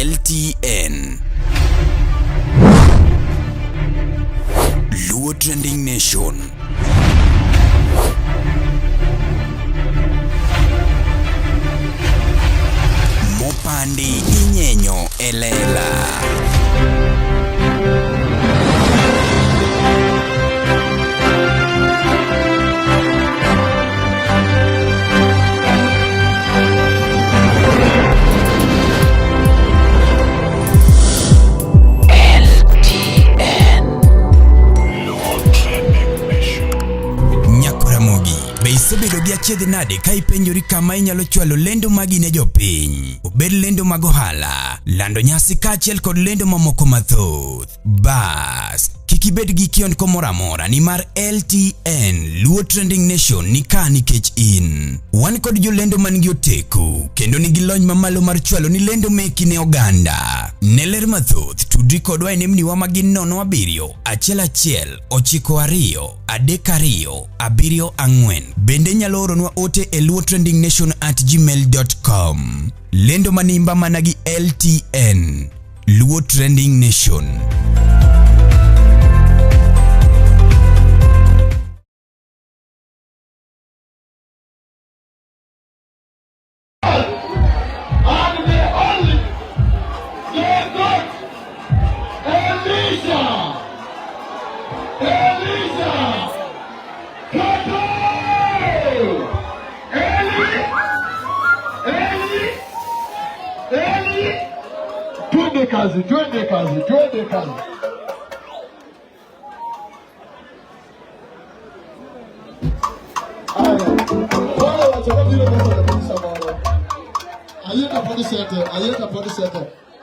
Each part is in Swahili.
LTN. Luo Trending Nation. Mopandi Inyenyo Elela. Isebedo gi achiedh nade ka ipenjori kama inyalo chwalo lendo magi ne jopiny. Obed lendo mag ohala, lando nyasi kaachiel kod lendo mamoko mathoth. Bas, kik ibed gi kiondko moro amora nimar LTN Luo Trending Nation ni ka nikech in. Wan kod jolendo man gi oteku kendo nigi lony mamalo mar chwalo ni lendo meki ne oganda. Ne ler mathoth tudri kodwa e nembniwa magin 07 11 92 32 74. Bende nyalo oronwa ote e luotrendingnation@gmail.com. Lendo manimba managi LTN Luo Trending Nation. Twende kazi.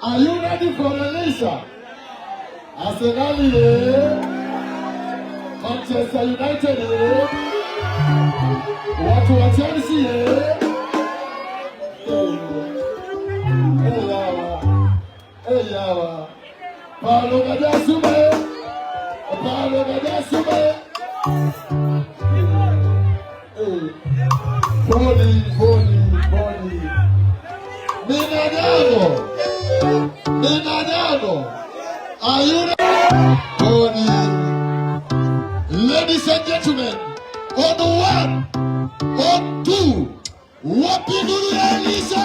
Are you ready for Melissa? Arsenal, Manchester United, watu wa Chelsea, Paulo Gadasume. Boni. Minadano. Are you ready? Boni. Ladies and gentlemen, on the 1, on 2, Wapinuru Elisa.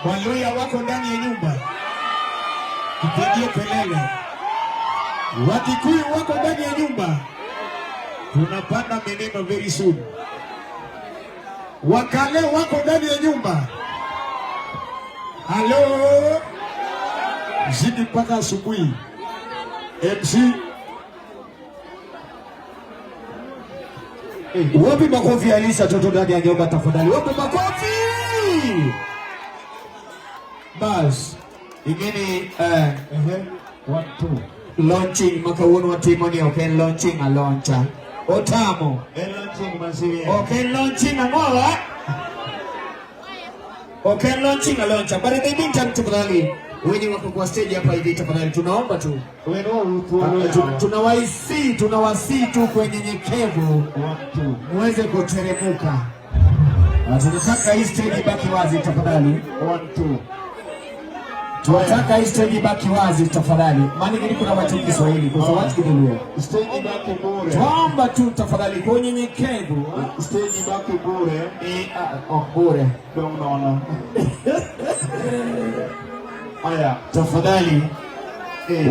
Waluya wako ndani ya nyumba, tupigie kelele. Wakikuyu wako ndani ya nyumba, tunapanda milima very soon. Wakale wako ndani ya nyumba, halo, zidi mpaka asubuhi. MC wapi makofi Alisa toto ndani ya nyumba tafadhali, wapi makofi? Bas ingine 1 2 launching makauno wa timu ni okay launching a launcher otamo launching masiria okay launching angola okay launching a launcher but in the meantime tafadhali wenye wako kwa stage hapa hivi tafadhali tunaomba tu tunawasi tu kwenye nyekevu muweze kuteremuka. Tunataka hii stage baki wazi tafadhali. 1 2 tunataka hii stage baki wazi tafadhali. Maana nili kuna watu Kiswahili kwa sababu kidogo. Stage baki bure. Tuomba tu tafadhali kwa unyenyekevu. Stage baki bure. Bure. Ndio unaona. Aya, tafadhali.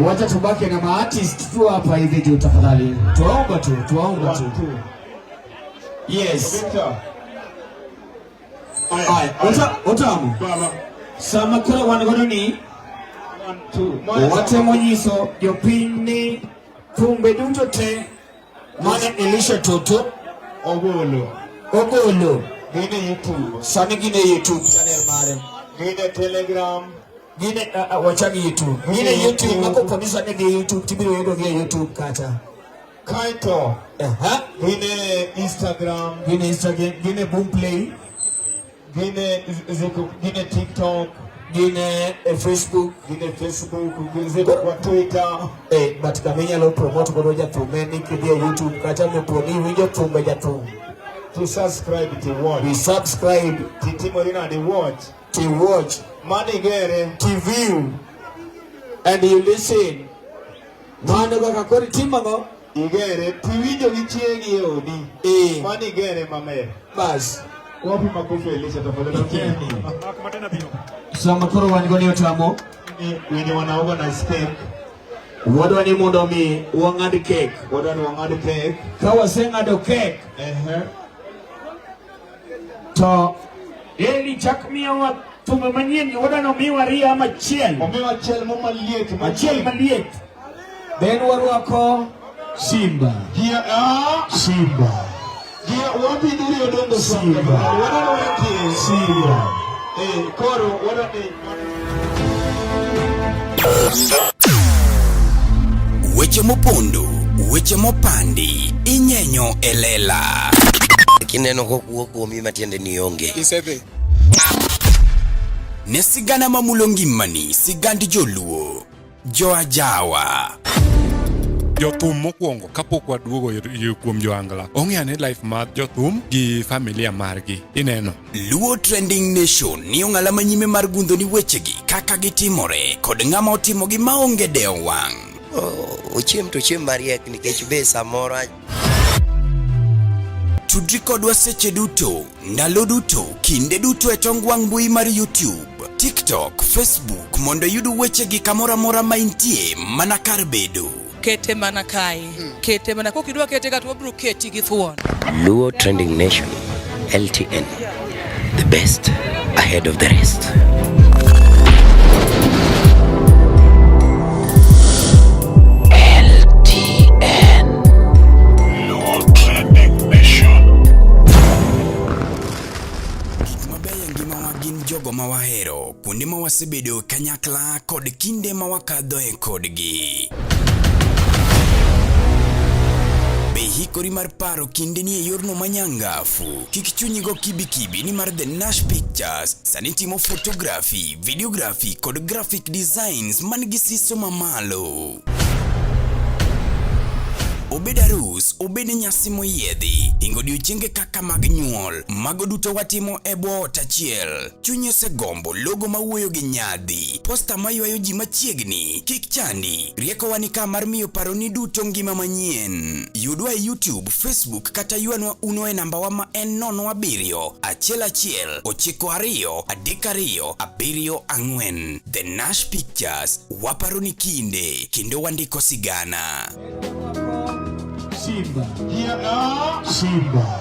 Wacha tubaki na maartist tu hapa hivi tu tafadhali. Tuomba tu. Yes. Aya, otamu. Samakura wanagoroni 1 2 wate monyiso jopini kumbe duto te mana Elisha Toto ogolo gine YouTube sani gine YouTube channel mare gine Telegram gine wachagi YouTube gine YouTube mako kamisa nege YouTube tibiro yego gine YouTube kata kaito gine Instagram gine Boomplay gine TikTok, gine Facebook, gine kwa Twitter. But kamenya lo promote kwa roja tumeni kidia YouTube kata meponi winjo tumbe jatu. To subscribe to watch. We subscribe. Titimo lina the watch. To watch. Money gere. To view. And you listen. Mano kwa kakori timango. Igere. Tiwijo gichiegi yodi. Money gere mame. Bas. Wapi makofi Elisha tafadhali. Kumatena bio. Samakuru wanigoni otamo. Wenye wanaoga na steak. Wadwa ni mundo mi wangadi cake. Wadwa ni wangadi cake. Kawa senga do cake. To eli chakmia wa tumemanyeni wadwa no miwa ria ama chiel. Omiwa chiel moma liet. Chiel maliet. Then waruako Simba. Simba. Dia wapi duri odongo Simba. Wadano waki Simba. Koro wadane. Weche mopondo, weche mopandi, inyenyo elela. Kineno kokuoko mi matiende ni onge. Isebe. Ne sigana mamulongimani, sigandi joluo, joajawa. Jothum mokwongo kapok waduogo kuom joangla ong'eane life mar jothum gi familia margi ineno Luo Trending Nation ni ong'ala manyime mar gundo ni wechegi kaka gitimore kod ng'ama otimogi maonge deo wang'. Ochiem to chiem mariek nikech be samoro tudri kodwa seche duto, ndalo duto, kinde duto e tong wang' mbui mar YouTube, TikTok, Facebook mondo yudu wechegi kamora mora maintie mana kar bedo. Kete mana kai. Kete mana kokidwa kete gatwa bro keti gi thuon. Luo Trending Nation LTN, the best ahead of the rest. LTN, Luo Trending Nation. Mabeya ngima wagin jogo mawahero, kuonde mawasebedo kanyakla kod kinde mawakadhoe kodgi. Hikori mar paro kinde ni e yorno manyangafu. Kik chunyigo kibikibi ni mar The Nash Pictures sani timo photography, videography kod graphic designs man gi siso mamalo. obed arus, obed nyasi moyiedhi, hingo odiochienge kaka mag nyuol, mago duto watimo e bwo ot achiel. Chunyi osegombo logo mawuoyo gi nyadhi, posta maywayo ji machiegni, kik chandi, riekowa ni ka mar miyo paroni duto ngima manyien. Yudwa e YouTube, Facebook kata ywanwa uno e nambawa ma en 07111923274. The Nash Pictures, waparoni kinde kendo wandiko sigana. Simba. Gia na Simba.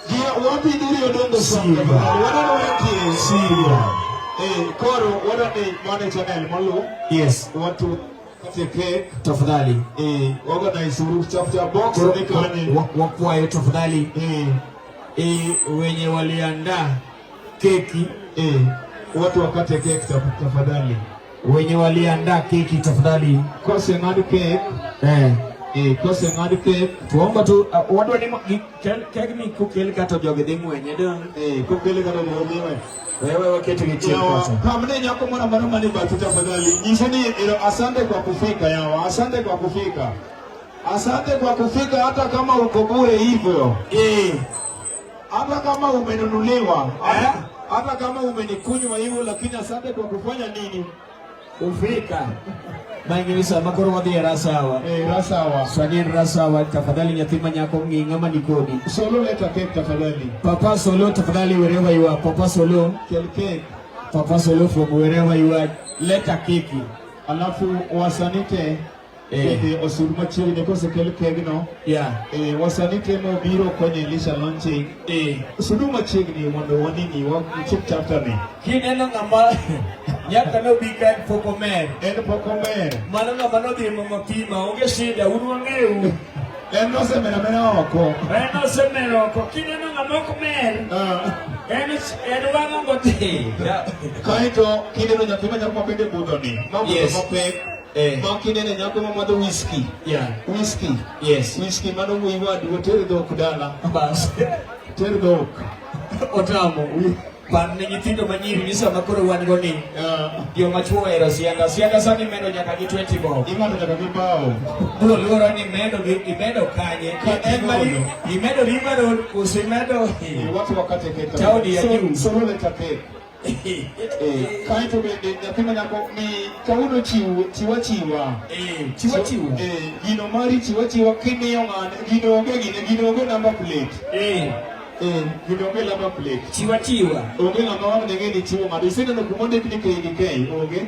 Gia wapi ndio dongo Simba. Wadana wake Simba. Koro wadani mane channel malo. Yes. Watu take Tafadhali. organize group chapter box nikani. Wakwayo tafadhali. Wenye waliandaa keki. Watu wakate cake tafadhali. Wenye waliandaa keki tafadhali. Kose ngadu cake. Kose ngadu cake. Tuomba tu watu ni keki ni kukeli kata joge mwenye do. Kukeli kata joge mwenye. Wewe wakati kicheko kwanza. Kamne nyako mwana marama ni batu tafadhali. Nishini asante kwa kufika yawa. Asante kwa kufika. Asante kwa kufika hata kama uko bure hivyo. Hata kama umenunuliwa. Hata kama umenikunywa hivyo, lakini asante kwa kufanya nini? Kufika. Maingilisa makoro wadhi rasawa. Rasawa. Swanyeni rasawa tafadhali nyathima nyako ng'ingama nikodi. Solo leta cake tafadhali. Papa Solo tafadhali wherever you are. Papa Solo. Cake. Papa Solo from wherever you are. Leta keki. Alafu wasanite osuruma chiri nekose cake no. Yeah. Wasanite mo biro kwenye lisha launching. Osuruma chiri ni mondo wanini wa chip chapter ni. Kineno ngamba nyaka no bika pokomer. Pokomer. Manana manodi mama pima onge shida uruangeu. No se mena oko. No se mena oko. Kineno ngamba komer. Wanga ngote. Kaito kineno nyakima nyakuma pende budoni. Yes. Makinene nyakuma mado whiskey. Yeah. Whiskey. Yes. Whiskey mano muiwa duotere do kudala. Bas. Tere do. Otamo. Pan nyithindo manyiri nisa makoro wan go ni. Yo machuo ero sianga sani medo nyaka gi 20 bob. Ingano nyaka gi bao. Bro loro ni imedo kanye. Imedo River Road usimedo. Watu wakate keta. Taudi ya juu. Solo leta cake. Kaito bende nyakima nyako ni kauno chiwa. Chiwa. Gino mari chiwa kini yongan. Gino oge number plate. Gino oge number plate. Chiwa. Oge number wang nege ni chiwa madu. Isina no kumonde kini kei. Oge.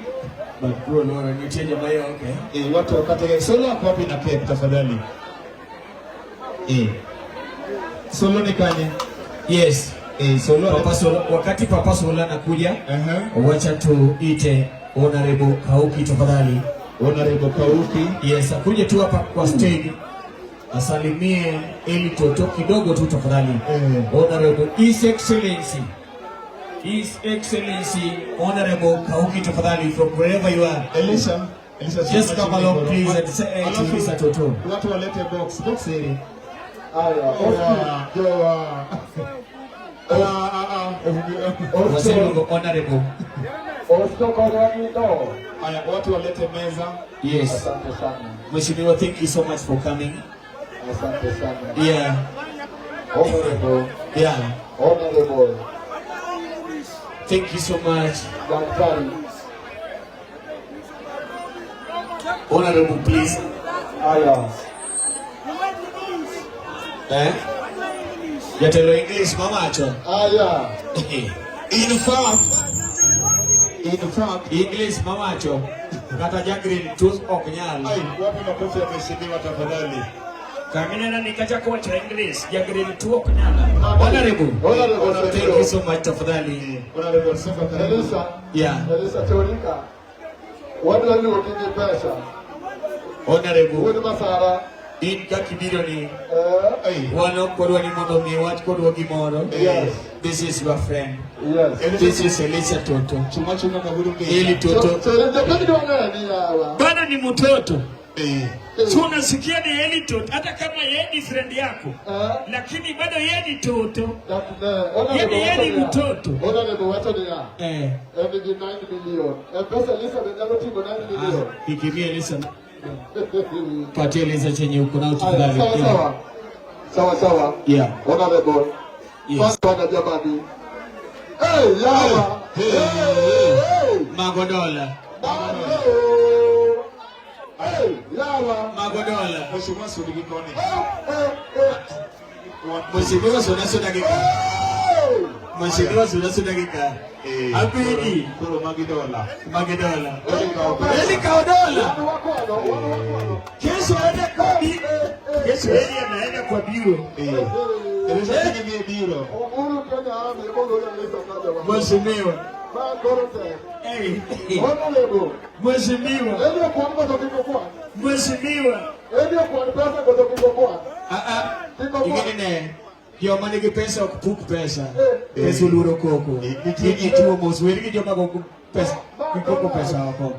But bro loro ni change mayo okay. Watu wakate cake. Solo wako wapi na cake tafadhali. Solo ni kanye. Yes. Solo wakati Papa Solo anakuja, wacha tuite Honorable Kauki tafadhali. Honorable Kauki. Yes, akuje tu hapa kwa stage. Asalimie ili toto kidogo tu tafadhali. Honorable His Excellency Honorable Kauki tafadhali from wherever you are. Elisha just come along please and say to Mr. Toto. Watu walete box hili. Honorable. Watu walete meza. Yes. Asante sana. Mheshimiwa, thank you so much for coming. Asante sana. Yeah. Honorable. Yeah. Honorable. Thank you so much. Daktari. Honorable, please. Yatelo English mamacho. In fact, English mamacho. Kata jagrin tus oknyal. Wapi makofi yameshindwa tafadhali. Kamina nikacha kocha English jagrin tu oknyal. Honorable. Thank you so much tafadhali. Honorable Secretary. Elisa Torika. Watu waliokiji pesa. Honorable. Wewe masara. In kakibiro ni wano kodwa ni mondo mi wach kodwa gimoro. Yes. This is your friend. Yes. This is Elisa Toto. Chuma kaburu nge. Eli Toto. Bana ni mtoto. So unasikia ni Eli Toto hata kama yeye ni friend yako. Lakini bado yeye ni Toto. Yeye ni mtoto. Honorable watu ni ya. Every 9 million. Pesa Elisa ndio timu 9 million. Ikimia Elisa. Pateleza chenye uko nao tafadhali. Sawa. Yeah. Honorable. Yes. Bwana jamani. Hey, yawa. Hey. Magodola. Hey, yawa. Magodola. Mheshimiwa Sudi Koni. Mheshimiwa Sudi Koni. Mheshimiwa Sudi Koni. Apidi. Kuro Magidola. Eli Kaudola. Kesho aende kwa biro. Kesho yeye anaenda kwa biro. Eleza biro. Mheshimiwa. Honorable. Mheshimiwa. Ndio kuomba ndio kwa. Mheshimiwa. Ndio kwa pesa ndio kwa. Ingine yo manigi pesa okupuku pesa. Pesa uluro koko. Ituo mosweri ki joma koko pesa. Kiko pesa wako.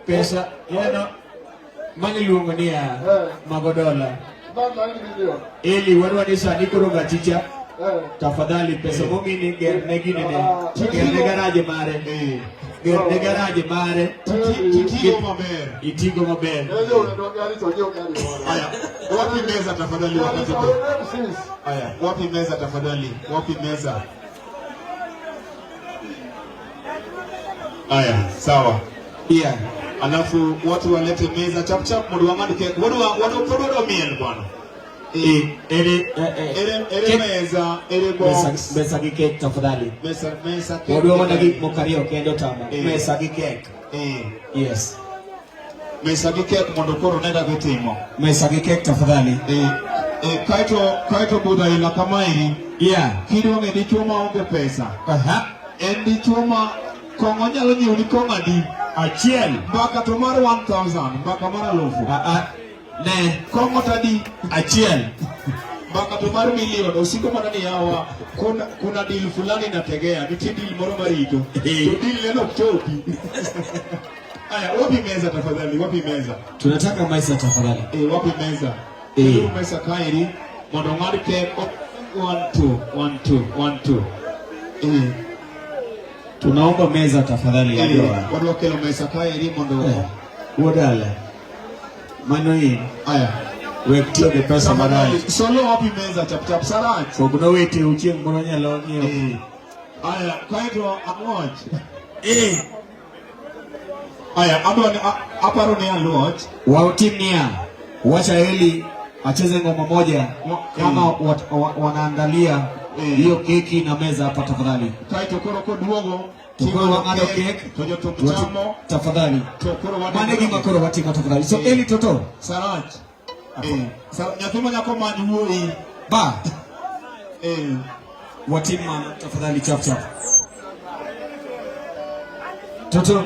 Pesa yana mani luongo ni ya Magodola. Eli wadwani sani koro gaticha. Tafadhali pesa mongini gerne ginene. Gerne garaje mare. गर्ने garaje mare. Itigo maber. Aya, wapi meza tafadhali wakati huu? Aya, wapi meza tafadhali? Wapi meza? Aya, sawa. Yeah. Alafu watu walete meza chap chap mudu wamani kek. Wadu miel bwana. Ere meza, ere box. Mesa ki cake tafadhali. Mesa kek. Wadu wamani mokario kendo tama. Mesa ki cake. Yes. Mesa ki kek mondo koro nenda vitimo. Mesa ki cake tafadhali. Kaito buda ila kama hii. Yeah. Kido nge dichuma onge pesa. Endi chuma kongo nyalo nyiuni konga di. Achiel. Mbaka to mar 1000. Mbaka mara lofu. Ne. Kongo tadi. Achiel. Mbaka to mar milioni. Usiko mana ni hawa. Kuna deal fulani nategea. Niti deal moro marito. To deal leno choki. Aya, wapi meza tafadhali? Wapi meza? Tunataka meza tafadhali. Wapi meza? Ndio meza kairi. Mondo ngari ke 1 2. Tunaomba meza tafadhali ya doa. Wadu wakelo meza kairi mondo. Wodala. Mano hii. Aya. Wekio de pesa madali. Solo wapi meza chap saraj. So kuna wete uchieng mono nyalo ngio. Aya, kaito amwach. Aya, aparo ni alwach. Wautimia. Wacha Eli acheze ngoma moja kama wanaangalia hiyo keki na meza hapa tafadhali. Kaito koro duogo. Tukoro wangado keki. Tojo tupchamo. Tafadhali. Manegi makoro watima tafadhali. So Eli toto. Saraj. Nyathimo nyako manywoi. Ba. Watima tafadhali chap. Toto.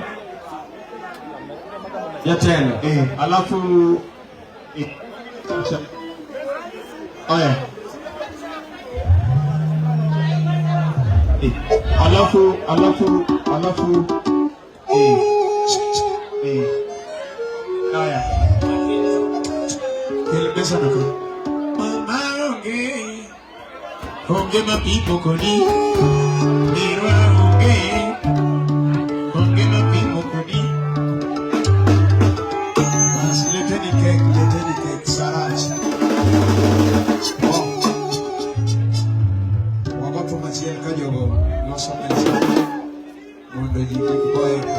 Ya tena. Alafu aya. Alafu aya. Kelebesa nako. Mama onge mapipo koni. Mirwa onge mapipo koni. Leteni cake saraj. Wagapo machiel ka jogo loso mesa mondo ji kik boeko.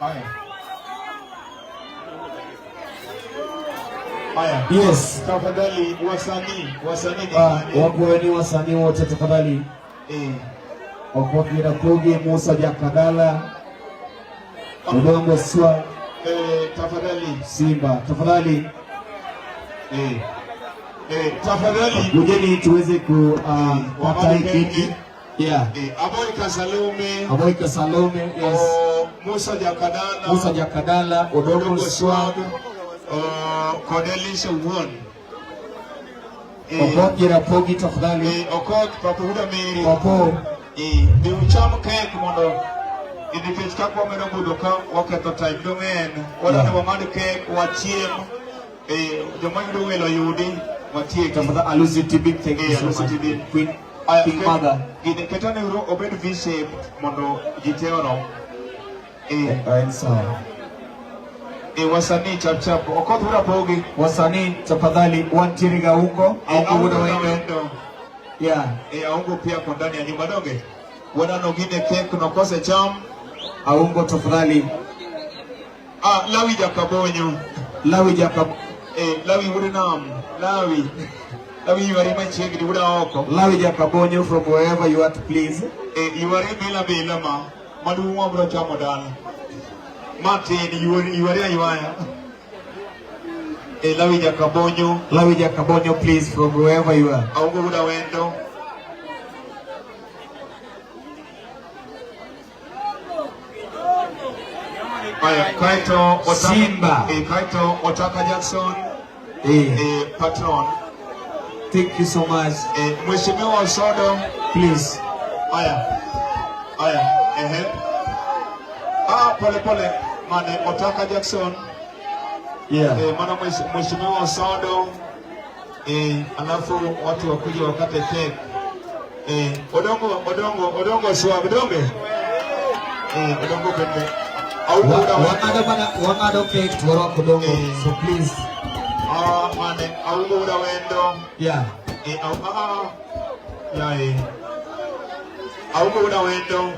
Haya. Haya. Yes. Tafadhali wasanii ni nani? Wakueni wasanii wote tafadhali. Okokira Kogi, Musa Jakadala, Udongo Swa, Tafadhali Simba tafadhali. Tafadhali Kujeni tuweze kupata hiki. Yeah. Aboika Salome, yes. Musa Jakadala, Udongo Swa, Cordelis Won. Okokira Kogi tafadhali. Okok Papa Huda Mary. Popo. Biucham kek mondo indikech kakwa medo budo ka waketho time domen wadane wang'ad kek wachiem joma yudo welo yudi watieki Tafadhali Alusi TB, thank you so much. Queen King Mother. Ketane uro obed V-shape mondo jiteoro Sawa. wasanii chap okoth ura pogi Wasanii tafadhali wantiriga ungo au kuna wendo. Yeah. Aungo pia kwa ndani ya nyumba donge. Wadano gine kek nokose cham. Aungo tafadhali. Lawi Jakabonyo. Lawi Jakab. Lawi Wurinam. Lawi yuari machegri wuda oko. Lawi Jakabonyo from wherever you are, please. Yuari bila ma. Madu wabro chamo dana. Martin yuari ayuaya. Lawi Jakabonyo. Lawi Jakabonyo, please, from wherever you are. Aungo wuda wendo. Kaito Otaka Simba. Kaito Otaka Jackson. Patron. Thank you so much. Mheshimiwa Sodo. Please. Aya. Pole. Mane Otaka Jackson. Yeah. Mana Mheshimiwa Sodo. Alafu watu wakuja wakate cake. Odongo swab donge. Odongo pende. Wangado cake tuwara kudongo. So please. Mane augo uda wendo. Yeah. Augo uda wendo.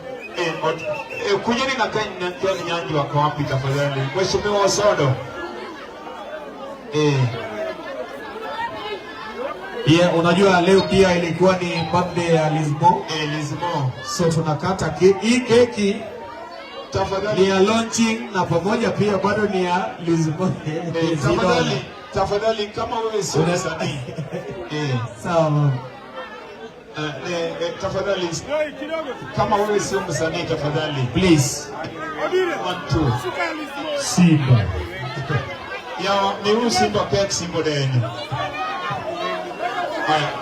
Kujeni na kani nyanji wako wapi tafadhali. Mheshimiwa Sodo. Yeah, unajua leo pia ilikuwa ni birthday ya Lisbo. Lisbo. So tunakata hii keki tafadhali ni ya launching na pamoja pia bado ni ya Lisbo. Tafadhali kama wewe sio msanii. Sawa. Tafadhali kama wewe sio msanii tafadhali. Please. 1 2. Simba. Ya ni Simba cake Simba deni.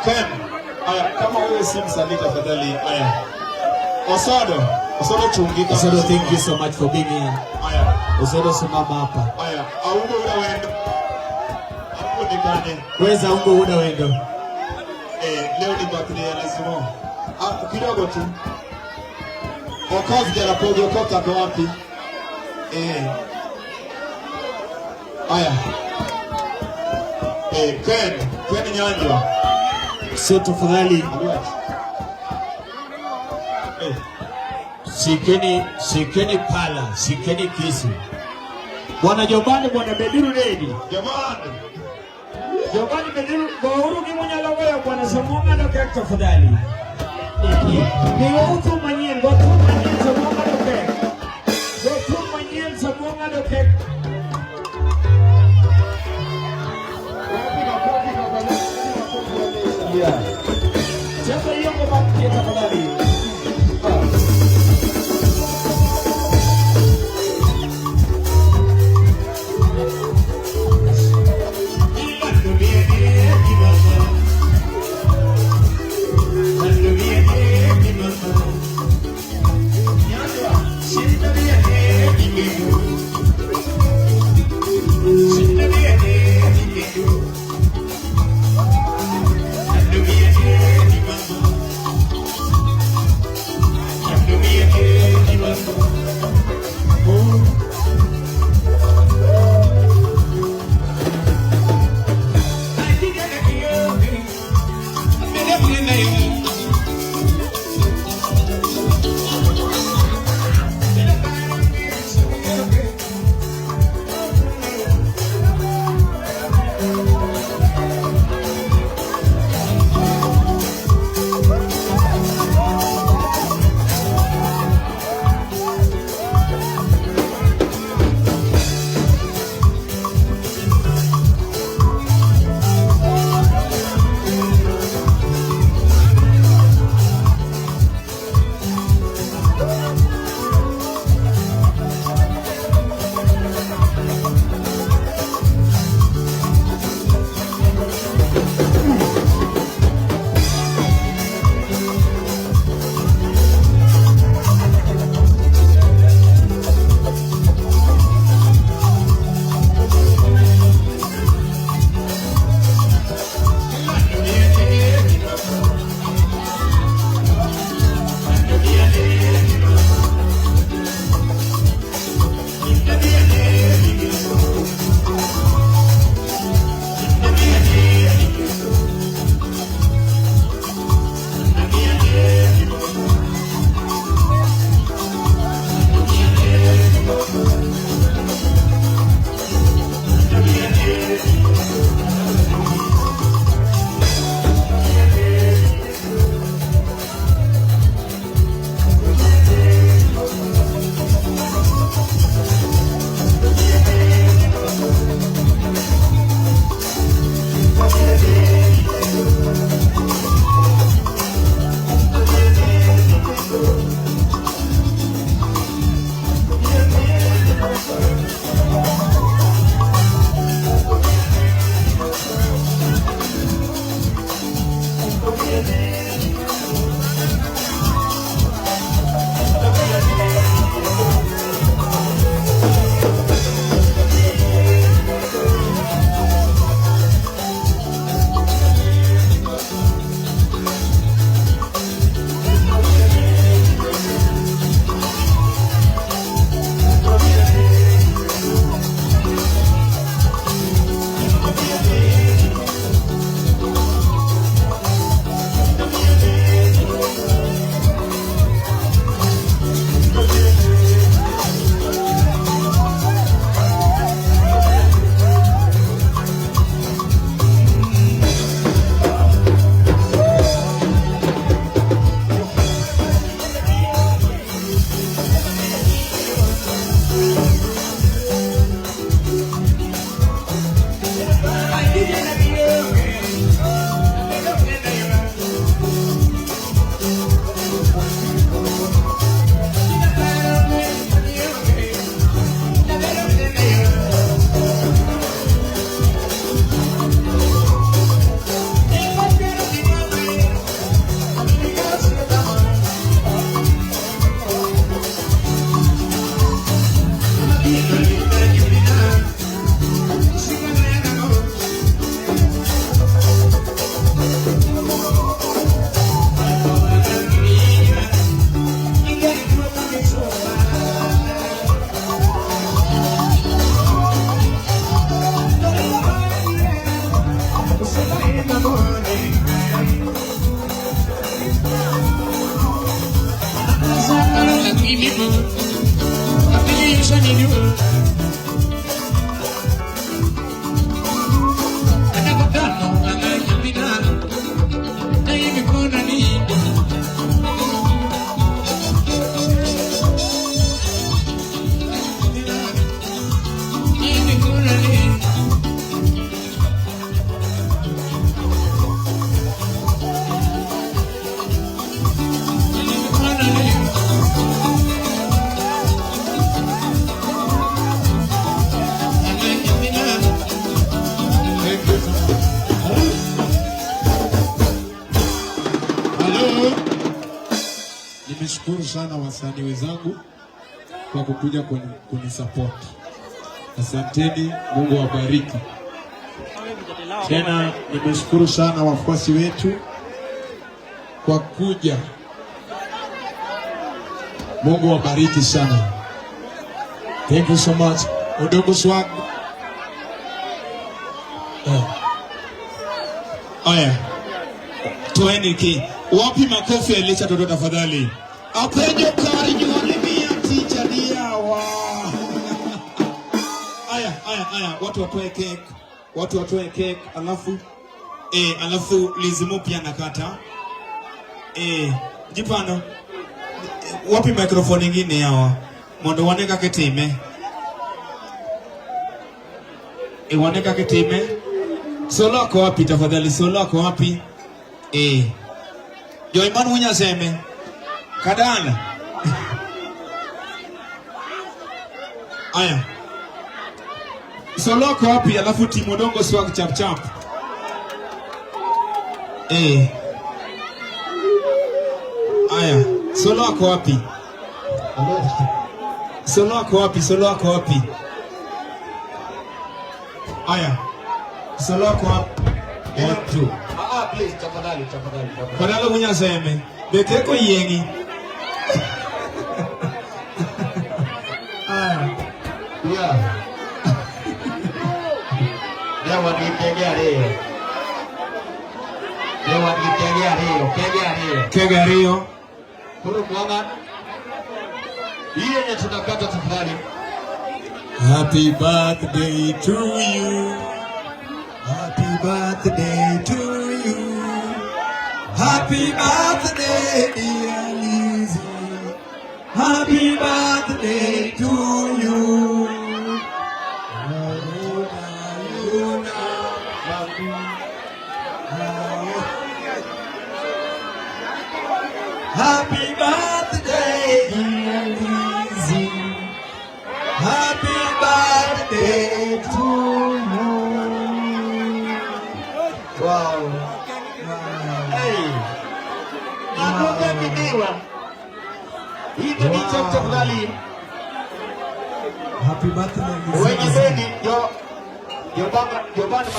Ken. Kama wewe si msanii tafadhali. Osodo chungika. Osodo, thank you so much for being here. Osodo simama hapa. Augo uda wendo. Augo nikane. Weza ungo uda wendo. Leo ni birthday ya Lismo. Kidogo tu. Okoth Jarapogi, Okoth ako wapi? Ken Nyanjwa. So tafadhali shikeni pala, shikeni kisu. Bwana Jobani, Bwana Bediru Lady. Jobani Bediru, Bauru Kimunya Lago ya Bwana Samunga no kek tafadhali. Ni watu manyien Samunga no kek. Watu manyien Samunga no kek. Yeah. Siapa yang membantu kita tafadhali? Hallelujah. Nimeshukuru sana wasanii wenzangu kwa kukuja kunisupport. Asanteni, Mungu awabariki. Tena nimeshukuru sana wafuasi wetu kwa kuja. Mungu awabariki sana. Thank you so much. Udogo swag. Aya. Toeni ki. Wapi makofi Elisha Toto tafadhali? Apejo kari nyuani mia teacher diawa. Aya. Watu watoe cake. Alafu Lizimu pia nakata. Jipano. Wapi microphone ingine yawa? Mondo waneka ketime. Waneka ketime. Solo ako wapi tafadhali? Solo ako wapi? Joiman hunya seme kadana. Aya. Solo ako wapi? Alafu Timodongo swag chap. Aya. Solo ako wapi? Solo ako wapi? Aya. Solo ako wapi? Watu. Please, tafadhali. Kadalo hunya seme. Bekeko yengi. Yeah. Dewa nitegea leo. Kega Rio. Kuru mwanga. Hii yenye tunakata tafadhali. Happy birthday to you. Happy birthday to you. Happy birthday, dear Lizzie. Happy birthday to you. Happy birthday, dear Lizzie. Happy birthday to you. Wow. Hey. Nakuka midiwa. Hivyo ni chapter fulani. Happy birthday, Lizzie. Wenye beni yo bana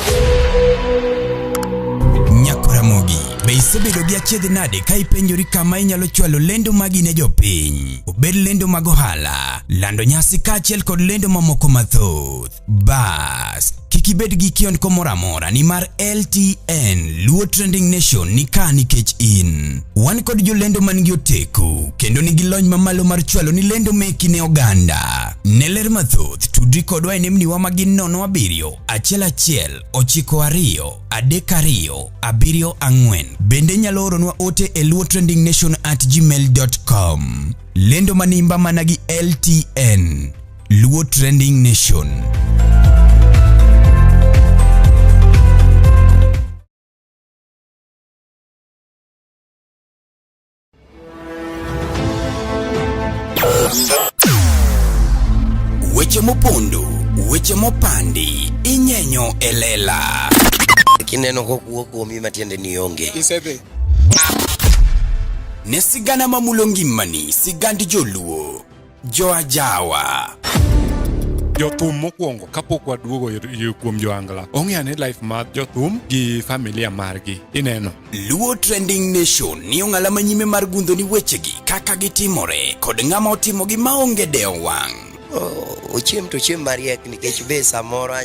Nyakuramogi be isebedo gi achiedh nade ka ipenjori kama inyalo chwalo lendo magi ne jopiny. Obed lendo mag ohala, lando nyasi kaachiel kod lendo mamoko mathoth. Bas, kik ibed gi kionko moro amora nimar LTN Luo Trending Nation ni ka nikech in. Wan kod jolendo man gi oteku kendo nigi lony mamalo mar chwalo ni lendo meki ne oganda. Ne ler mathoth tudri kodwa e nembniwa magin 07 11 92 32 74. Bende nyalo oronwa ote e luotrendingnation@gmail.com. Lendo manimba managi LTN Luo Trending Nation. Weche mopondo, weche mopandi, inyenyo elela. Kineno kokuo kuomi matiende ni onge. Isebe. Ne sigana mamulo ngimani, sigand joluo, joajawa. Jothum mokwongo kapok waduogo kuom joangla. Ong'eane life mar jothum gi familia margi. Ineno. Luo Trending Nation ni ong'ala manyime mar gundho ni wechegi kaka gitimore kod ng'ama otimogi maonge deo wang'. Ochiem to chiem mariek nikech be samoro.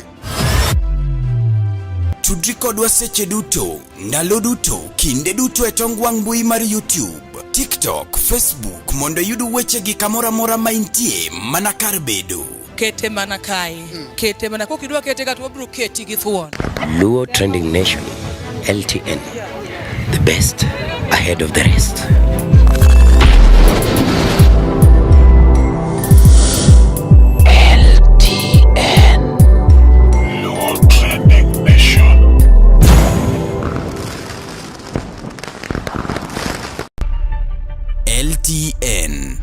Tudri kodwa seche duto, ndalo duto, kinde duto e tong wang' mbui mar YouTube, TikTok, Facebook mondo yud wechegi kamora mora ma intie mana kar bedo. Kete mana kae. Kete mana kokidwa kete kata wabro keti gi thuon. Luo Trending Nation, LTN, the best ahead of the rest. LTN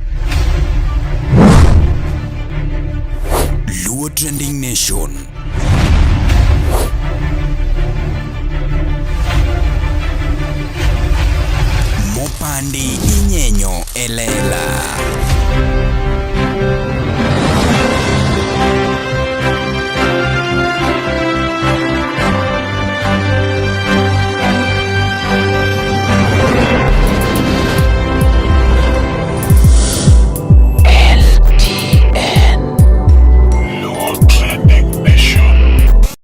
Luo Trending Nation. Mopandi inyenyo elela.